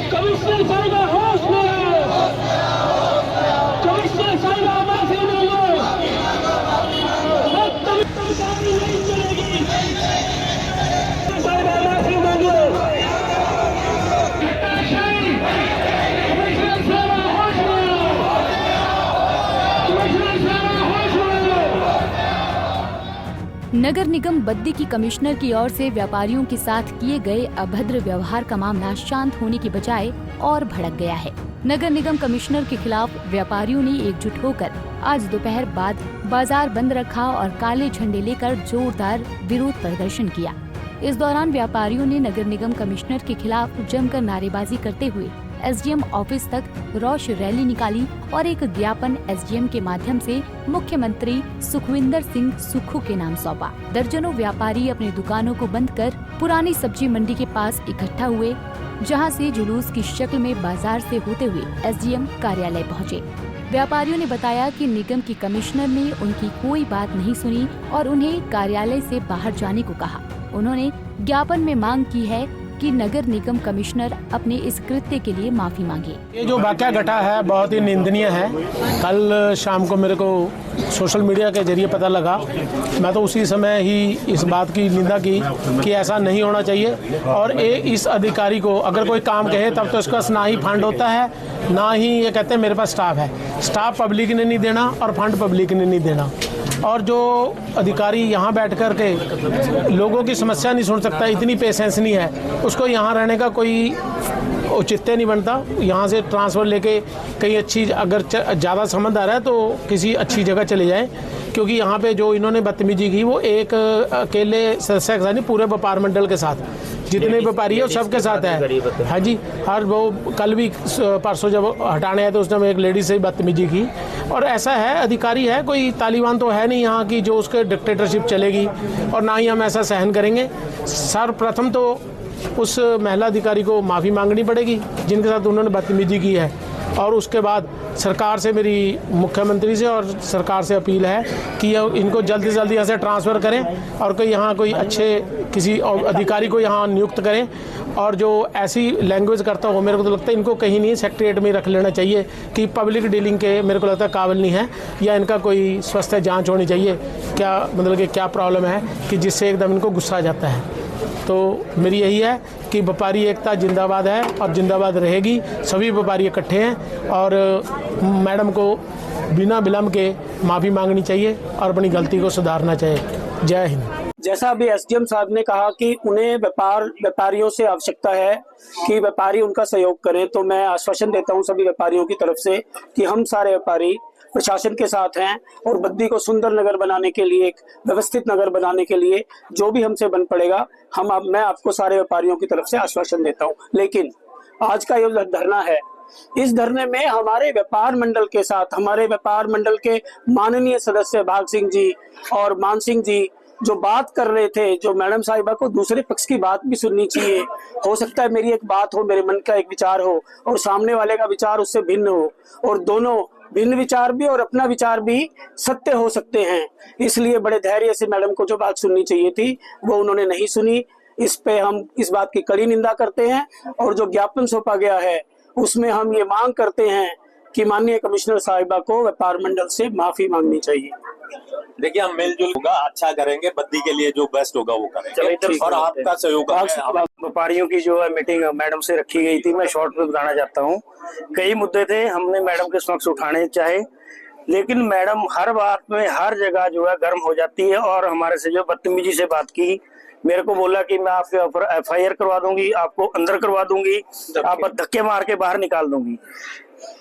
Commissioner साहिबा होश में आओ, कमिश्नर साहिबा माफी मांगो, कमिश्नर नहीं चलेगी, साहिबा माफी मांगो, कमिश्नर साहिबा होश में आओ, कमिश्नर साहिबा होश में आओ। नगर निगम बद्दी की कमिश्नर की ओर से व्यापारियों के साथ किए गए अभद्र व्यवहार का मामला शांत होने की बजाय और भड़क गया है। नगर निगम कमिश्नर के खिलाफ व्यापारियों ने एकजुट होकर आज दोपहर बाद बाजार बंद रखा और काले झंडे लेकर जोरदार विरोध प्रदर्शन किया। इस दौरान व्यापारियों ने नगर निगम कमिश्नर के खिलाफ जमकर नारेबाजी करते हुए एसडीएम ऑफिस तक रोष रैली निकाली और एक ज्ञापन एसडीएम के माध्यम से मुख्यमंत्री सुखविंदर सिंह सुक्खू के नाम सौंपा। दर्जनों व्यापारी अपनी दुकानों को बंद कर पुरानी सब्जी मंडी के पास इकट्ठा हुए, जहां से जुलूस की शक्ल में बाजार से होते हुए एसडीएम कार्यालय पहुंचे। व्यापारियों ने बताया कि निगम की कमिश्नर ने उनकी कोई बात नहीं सुनी और उन्हें कार्यालय से बाहर जाने को कहा। उन्होंने ज्ञापन में मांग की है कि नगर निगम कमिश्नर अपने इस कृत्य के लिए माफी मांगे। ये जो वाकया घटा है बहुत ही निंदनीय है। कल शाम को मेरे को सोशल मीडिया के जरिए पता लगा, मैं तो उसी समय ही इस बात की निंदा की कि ऐसा नहीं होना चाहिए। और इस अधिकारी को अगर कोई काम कहे तब तो इसका ना ही फंड होता है, ना ही ये कहते हैं मेरे पास स्टाफ है। स्टाफ पब्लिक ने नहीं देना और फंड पब्लिक ने नहीं देना। और जो अधिकारी यहाँ बैठ कर के लोगों की समस्या नहीं सुन सकता, इतनी पेशेंस नहीं है, उसको यहाँ रहने का कोई औचित्य नहीं बनता। यहाँ से ट्रांसफ़र लेके कहीं अच्छी, अगर ज़्यादा समझ आ रहा है तो किसी अच्छी जगह चले जाएं, क्योंकि यहाँ पे जो इन्होंने बदतमीजी की वो एक अकेले सदस्य के साथ नहीं, पूरे व्यापार मंडल के साथ जितने व्यापारी है सबके साथ है। हाँ जी, हर वो कल भी परसों जब हटाने आए तो उसने एक लेडी से बदतमीजी की। और ऐसा है, अधिकारी है, कोई तालिबान तो है नहीं यहाँ की जो उसके डिक्टेटरशिप चलेगी, और ना ही हम ऐसा सहन करेंगे। सर्वप्रथम तो उस महिला अधिकारी को माफ़ी मांगनी पड़ेगी जिनके साथ उन्होंने बदतमीजी की है। और उसके बाद सरकार से, मेरी मुख्यमंत्री से और सरकार से अपील है कि इनको जल्दी से जल्दी यहाँ से ट्रांसफ़र करें और कोई यहाँ कोई अच्छे किसी अधिकारी को यहाँ नियुक्त करें। और जो ऐसी लैंग्वेज करता हो, मेरे को तो लगता है इनको कहीं नहीं सेक्रेटरीट में रख लेना चाहिए कि पब्लिक डीलिंग के मेरे को लगता है काबिल नहीं है, या इनका कोई स्वास्थ्य जाँच होनी चाहिए, क्या मतलब कि क्या प्रॉब्लम है कि जिससे एकदम इनको गुस्सा आ जाता है। तो मेरी यही है कि व्यापारी एकता जिंदाबाद है और जिंदाबाद रहेगी। सभी व्यापारी इकट्ठे हैं और मैडम को बिना विलंब के माफ़ी मांगनी चाहिए और अपनी गलती को सुधारना चाहिए। जय हिंद। जैसा अभी एसडीएम साहब ने कहा कि उन्हें व्यापारियों से आवश्यकता है कि व्यापारी उनका सहयोग करें, तो मैं आश्वासन देता हूं सभी व्यापारियों की तरफ से कि हम सारे व्यापारी प्रशासन के साथ हैं और बद्दी को सुंदर नगर बनाने के लिए, एक व्यवस्थित नगर बनाने के लिए जो भी हमसे बन पड़ेगा मैं आपको सारे व्यापारियों की तरफ से आश्वासन देता हूं। लेकिन आज का ये धरना है, इस धरने में हमारे व्यापार मंडल के साथ, हमारे व्यापार मंडल के माननीय सदस्य भाग सिंह जी और मान सिंह जी जो बात कर रहे थे, जो मैडम साहिबा को दूसरे पक्ष की बात भी सुननी चाहिए। हो सकता है मेरी एक बात हो, मेरे मन का एक विचार हो और सामने वाले का विचार उससे भिन्न हो, और दोनों भिन्न विचार भी और अपना विचार भी सत्य हो सकते हैं। इसलिए बड़े धैर्य से मैडम को जो बात सुननी चाहिए थी वो उन्होंने नहीं सुनी। इस पे हम इस बात की कड़ी निंदा करते हैं और जो ज्ञापन सौंपा गया है उसमें हम ये मांग करते हैं कि माननीय कमिश्नर साहिबा को व्यापार मंडल से माफी मांगनी चाहिए। देखिए, हम मिलजुल होगा, अच्छा करेंगे, बद्दी के लिए जो बेस्ट होगा वो करेंगे और आपका सहयोग। व्यापारियों की जो है मीटिंग मैडम से रखी गई थी, मैं शॉर्ट में बताना चाहता हूँ। कई मुद्दे थे हमने मैडम के समक्ष उठाने चाहे, लेकिन मैडम हर बात में हर जगह जो है गर्म हो जाती है और हमारे से जो बदतमीजी से बात की, मेरे को बोला कि मैं आपके ऊपर एफआईआर करवा दूंगी, आपको अंदर करवा दूंगी, आप धक्के मार के बाहर निकाल दूंगी।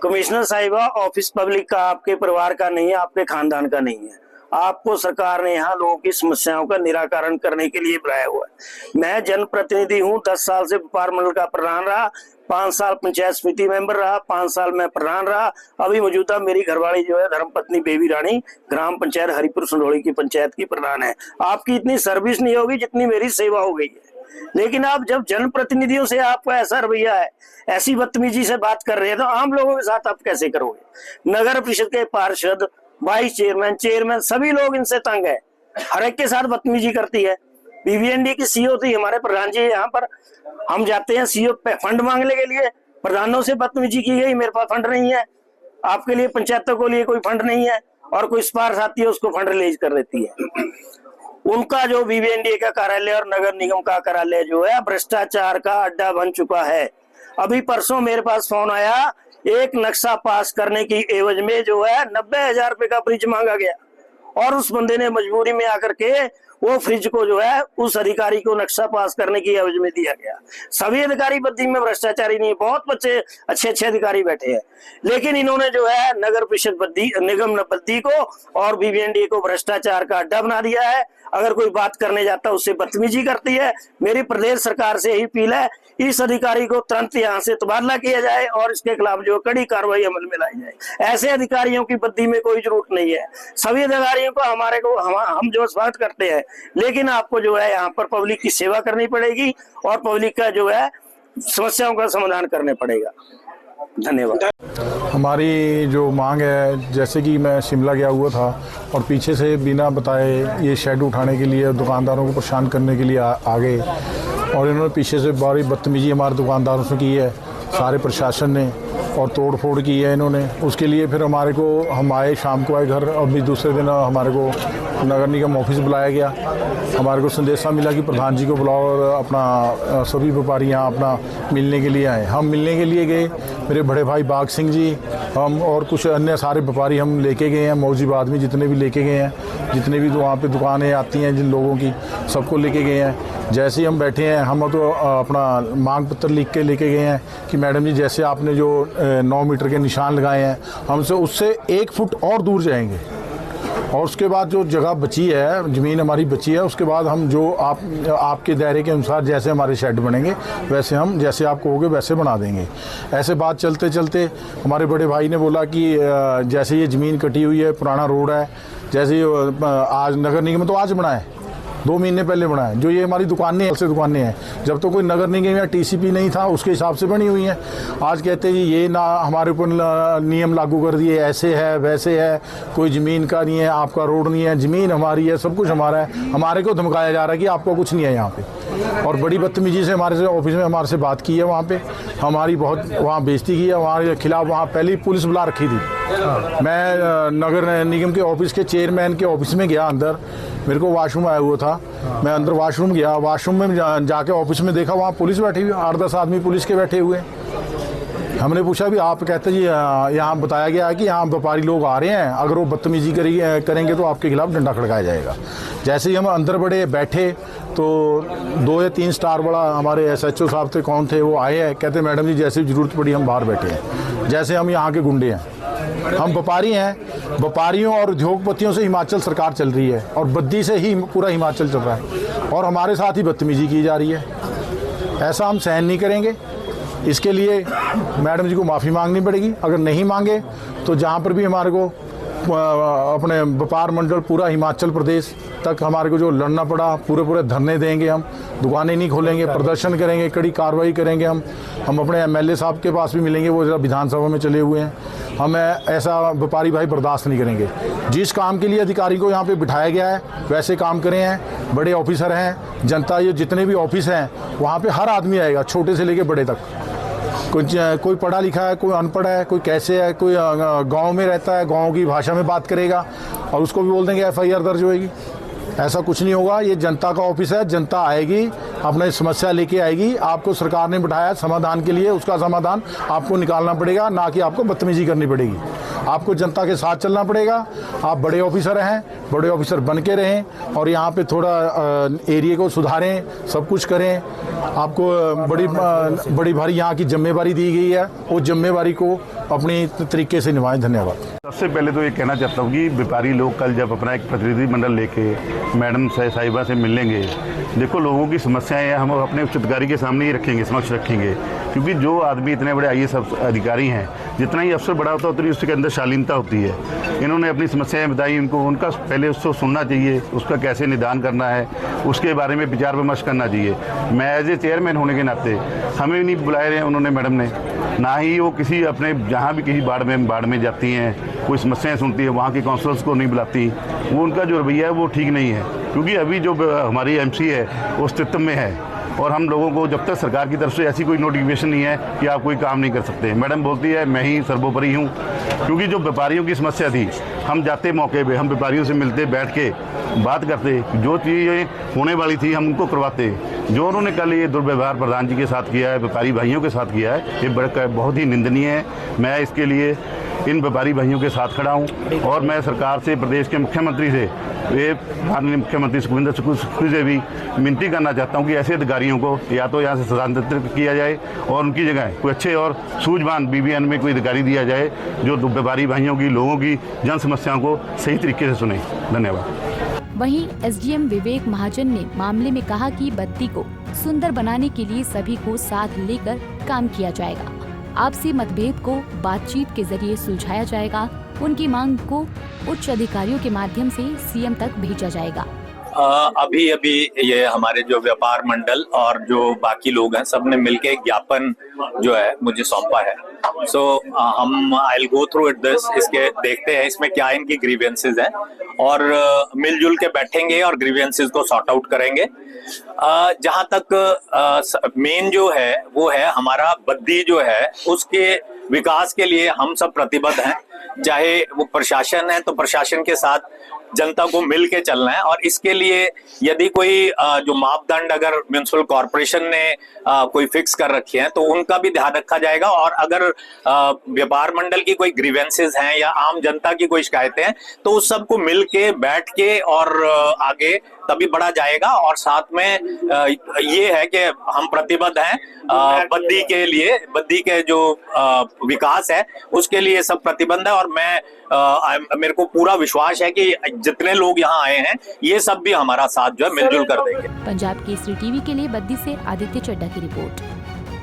कमिश्नर साहिबा, ऑफिस पब्लिक का, आपके परिवार का नहीं है, आपके खानदान का नहीं है। आपको सरकार ने यहाँ लोगों की समस्याओं का निराकरण करने के लिए बुलाया हुआ है। मैं जनप्रतिनिधि हूँ, 10 साल से व्यापार मंडल का प्रधान रहा, 5 साल पंचायत समिति मेंबर रहा, 5 साल में प्रधान रहा। अभी मौजूदा मेरी घरवाली जो है धर्मपत्नी बेबी रानी ग्राम पंचायत हरिपुर संडोली की पंचायत की प्रधान है। आपकी इतनी सर्विस नहीं होगी जितनी मेरी सेवा हो गई है, लेकिन आप जब जनप्रतिनिधियों से आपका ऐसा रवैया है, ऐसी बदतमीजी से बात कर रहे हैं, तो आम लोगों के साथ आप कैसे करोगे? नगर परिषद के पार्षद, वाइस चेयरमैन, चेयरमैन सभी लोग इनसे तंग है, हर एक के साथ बदतमीजी करती है। बीबीएनडी की सीईओ थी हमारे प्रधान जी, यहाँ पर हम जाते हैं सीईओ पे फंड मांगने के लिए, प्रधानों से बदतमीजी की गई, मेरे पास फंड नहीं है, आपके लिए पंचायतों के लिए कोई फंड नहीं है, और कोई स्पार्श आती है उसको फंड रिलीज कर देती है। उनका जो BVNDA का कार्यालय और नगर निगम का कार्यालय जो है भ्रष्टाचार का अड्डा बन चुका है। अभी परसों मेरे पास फोन आया, एक नक्शा पास करने की एवज में जो है 90,000 रुपए का फ्रिज मांगा गया, और उस बंदे ने मजबूरी में आकर के वो फ्रिज को जो है उस अधिकारी को नक्शा पास करने की एवज में दिया गया। सभी अधिकारी बद्दी में भ्रष्टाचारी नहीं, बहुत अच्छे अच्छे अधिकारी बैठे हैं, लेकिन इन्होंने जो है नगर परिषद बद्दी, निगम बद्दी को और BVNDA को भ्रष्टाचार का अड्डा बना दिया है। अगर कोई बात करने जाता है उससे बदतमीजी करती है। मेरी प्रदेश सरकार से यही अपील है, इस अधिकारी को तुरंत यहाँ से तबादला किया जाए और इसके खिलाफ जो कड़ी कार्रवाई अमल में लाई जाए। ऐसे अधिकारियों की बद्दी में कोई जरूरत नहीं है। सभी अधिकारियों को हम जो स्वागत करते हैं, लेकिन आपको जो है यहाँ पर पब्लिक की सेवा करनी पड़ेगी और पब्लिक का जो है समस्याओं का समाधान करने पड़ेगा। धन्यवाद। हमारी जो मांग है, जैसे कि मैं शिमला गया हुआ था और पीछे से बिना बताए ये शेड उठाने के लिए दुकानदारों को परेशान करने के लिए आ गए, और इन्होंने पीछे से बड़ी बदतमीजी हमारे दुकानदारों से की है, सारे प्रशासन ने, और तोड़ फोड़ की है इन्होंने। उसके लिए फिर हम आए, शाम को आए घर, और भी दूसरे दिन हमारे को नगर निगम ऑफिस बुलाया गया। हमारे को संदेशा मिला कि प्रधान जी को बुलाओ और अपना सभी व्यापारी यहाँ अपना मिलने के लिए आए। हम मिलने के लिए गए, मेरे बड़े भाई बाग सिंह जी, हम और कुछ अन्य सारे व्यापारी हम लेके गए हैं, मौजूद आदमी जितने भी लेके गए हैं, जितने भी वहाँ पे दुकानें आती हैं जिन लोगों की, सबको लेके गए हैं। जैसे ही हम बैठे हैं, हम तो अपना मांग पत्र लिख के लेके गए हैं कि मैडम जी जैसे आपने जो 9 मीटर के निशान लगाए हैं, हमसे उससे 1 फुट और दूर जाएंगे, और उसके बाद जो जगह बची है, ज़मीन हमारी बची है, उसके बाद हम जो आपके दायरे के अनुसार जैसे हमारे शेड बनेंगे वैसे हम जैसे आप कहोगे वैसे बना देंगे। ऐसे बात चलते चलते हमारे बड़े भाई ने बोला कि जैसे ये ज़मीन कटी हुई है, पुराना रोड है, जैसे आज नगर निगम तो आज बना है, 2 महीने पहले बना है, जो ये हमारी दुकानें हैं, जब तो कोई नगर निगम या TCP नहीं था उसके हिसाब से बनी हुई हैं। आज कहते हैं ये ना हमारे ऊपर नियम लागू कर दिए, ऐसे है वैसे है, कोई ज़मीन का नहीं है, आपका रोड नहीं है, ज़मीन हमारी है, सब कुछ हमारा है। हमारे को धमकाया जा रहा है कि आपको कुछ नहीं है यहाँ पे, और बड़ी बदतमीजी से हमारे से ऑफिस में हमारे से बात की है, वहाँ पे हमारी बहुत वहाँ बेइज्जती की है, हमारे खिलाफ वहाँ पहले ही पुलिस बुला रखी थी। मैं नगर निगम के ऑफिस के चेयरमैन के ऑफिस में गया, अंदर मेरे को वॉशरूम आया हुआ था, मैं अंदर वॉशरूम गया, वॉशरूम में जाके ऑफिस में देखा वहाँ पुलिस बैठी हुई, 8-10 आदमी पुलिस के बैठे हुए। हमने पूछा भी आप, कहते जी यहाँ बताया गया है कि यहाँ व्यापारी लोग आ रहे हैं, अगर वो बदतमीजी करेंगे तो आपके खिलाफ डंडा खड़काया जाएगा। जैसे ही हम अंदर बैठे तो 2 या 3 स्टार वाला हमारे SHO साहब थे, कौन थे, वो आए हैं, कहते मैडम जी जैसे ज़रूरत पड़ी हम बाहर बैठे हैं, जैसे हम यहाँ के गुंडे हैं। हम व्यापारी हैं, व्यापारियों और उद्योगपतियों से हिमाचल सरकार चल रही है, और बद्दी से ही पूरा हिमाचल चल रहा है, और हमारे साथ ही बदतमीजी की जा रही है। ऐसा हम सहन नहीं करेंगे। इसके लिए मैडम जी को माफ़ी मांगनी पड़ेगी। अगर नहीं मांगे तो जहाँ पर भी हमारे को अपने व्यापार मंडल पूरा हिमाचल प्रदेश तक हमारे को जो लड़ना पड़ा, पूरे धरने देंगे, हम दुकानें नहीं खोलेंगे, प्रदर्शन करेंगे, कड़ी कार्रवाई करेंगे। हम अपने MLA साहब के पास भी मिलेंगे, वो जरा विधानसभा में चले हुए हैं। हम ऐसा व्यापारी भाई बर्दाश्त नहीं करेंगे। जिस काम के लिए अधिकारी को यहाँ पे बिठाया गया है वैसे काम करें हैं, बड़े ऑफिसर हैं, जनता ये जितने भी ऑफिस हैं वहाँ पे हर आदमी आएगा, छोटे से लेके बड़े तक। कोई पढ़ा लिखा है, कोई अनपढ़ है, कोई कैसे है, कोई गांव में रहता है, गांव की भाषा में बात करेगा और उसको भी बोल देंगे FIR दर्ज होएगी। ऐसा कुछ नहीं होगा। ये जनता का ऑफिस है, जनता आएगी, अपनी समस्या लेके आएगी, आपको सरकार ने बिठाया समाधान के लिए, उसका समाधान आपको निकालना पड़ेगा, ना कि आपको बदतमीजी करनी पड़ेगी। आपको जनता के साथ चलना पड़ेगा। आप बड़े ऑफिसर हैं, बड़े ऑफिसर बन के रहें और यहाँ पे थोड़ा एरिया को सुधारें, सब कुछ करें। आपको बड़ी भारी यहाँ की जिम्मेवारी दी गई है, वो जिम्मेवारी को अपनी तरीके से निभाएं। धन्यवाद। सबसे पहले तो ये कहना चाहता हूँ कि व्यापारी लोग कल जब अपना एक प्रतिनिधिमंडल लेके मैडम साहिबा से मिलेंगे, देखो लोगों की समस्याएं हैं, हम अपने उच्च अधिकारी के सामने ही रखेंगे, समक्ष रखेंगे, क्योंकि जो आदमी इतने बड़े IAS अधिकारी हैं, जितना ही अफसर बड़ा होता है उतनी उसके अंदर शालीनता होती है। इन्होंने अपनी समस्याएं बताई, इनको उनका पहले उसको सुनना चाहिए, उसका कैसे निदान करना है उसके बारे में विचार विमर्श करना चाहिए। मैं एज ए चेयरमैन होने के नाते हमें भी नहीं बुलाए रहे उन्होंने, मैडम ने, ना ही वो किसी अपने जहाँ भी किसी बाढ़ में जाती हैं, कोई समस्याएं सुनती है, वहाँ के काउंसलर्स को नहीं बुलाती। वो उनका जो रवैया है वो ठीक नहीं है, क्योंकि अभी जो हमारी MC है वो अस्तित्व में है, और हम लोगों को जब तक सरकार की तरफ से ऐसी कोई नोटिफिकेशन नहीं है कि आप कोई काम नहीं कर सकते, मैडम बोलती है मैं ही सर्वोपरि हूँ। क्योंकि जो व्यापारियों की समस्या थी, हम जाते मौके पे हम व्यापारियों से मिलते, बैठ के बात करते, जो चीज़ें होने वाली थी हम उनको करवाते। जो उन्होंने कल ये दुर्व्यवहार प्रधान जी के साथ किया है, व्यापारी भाइयों के साथ किया है, ये बहुत ही निंदनीय है। मैं इसके लिए इन व्यापारी भाइयों के साथ खड़ा हूँ और मैं सरकार से, प्रदेश के मुख्यमंत्री से, ये माननीय मुख्यमंत्री सुखविंदर सुक्खू से भी विनती करना चाहता हूँ कि ऐसे अधिकारियों को या तो यहाँ से स्थानांतरित किया जाए और उनकी जगह कोई अच्छे और सूझवान BBN में कोई अधिकारी दिया जाए जो व्यापारी भाइयों की, लोगों की जन समस्याओं को सही तरीके से सुने। धन्यवाद। वहीं SDM विवेक महाजन ने मामले में कहा कि बद्दी को सुंदर बनाने के लिए सभी को साथ लेकर काम किया जाएगा। आपसी मतभेद को बातचीत के जरिए सुलझाया जाएगा। उनकी मांग को उच्च अधिकारियों के माध्यम से CM तक भेजा जाएगा। अभी ये हमारे जो व्यापार मंडल और जो बाकी लोग हैं, सबने मिलके एक ज्ञापन जो है मुझे सौंपा है। हम I will go through it this, इसके देखते हैं इसमें क्या इनकी ग्रीवेंसेस हैं और मिलजुल के बैठेंगे और ग्रीवेंसेस को सॉर्ट आउट करेंगे। जहां तक मेन जो है वो है हमारा बद्दी जो है, उसके विकास के लिए हम सब प्रतिबद्ध हैं। चाहे वो प्रशासन है तो प्रशासन के साथ जनता को मिल के चलना है और इसके लिए यदि कोई जो मापदंड अगर म्युनिसिपल कॉर्पोरेशन ने कोई फिक्स कर रखे हैं तो उनका भी ध्यान रखा जाएगा। और अगर व्यापार मंडल की कोई ग्रीवेंसेस हैं या आम जनता की कोई शिकायतें हैं तो उस सबको मिल के बैठ के और आगे तभी बढ़ा जाएगा। और साथ में ये है कि हम प्रतिबद्ध हैं बद्दी के लिए, बद्दी के जो विकास है उसके लिए सब प्रतिबद्ध है। और मेरे को पूरा विश्वास है कि जितने लोग यहाँ आए हैं ये सब भी हमारा साथ जो है मिलजुल कर देंगे। पंजाब केसरी टीवी के लिए बद्दी से आदित्य चड्ढा की रिपोर्ट।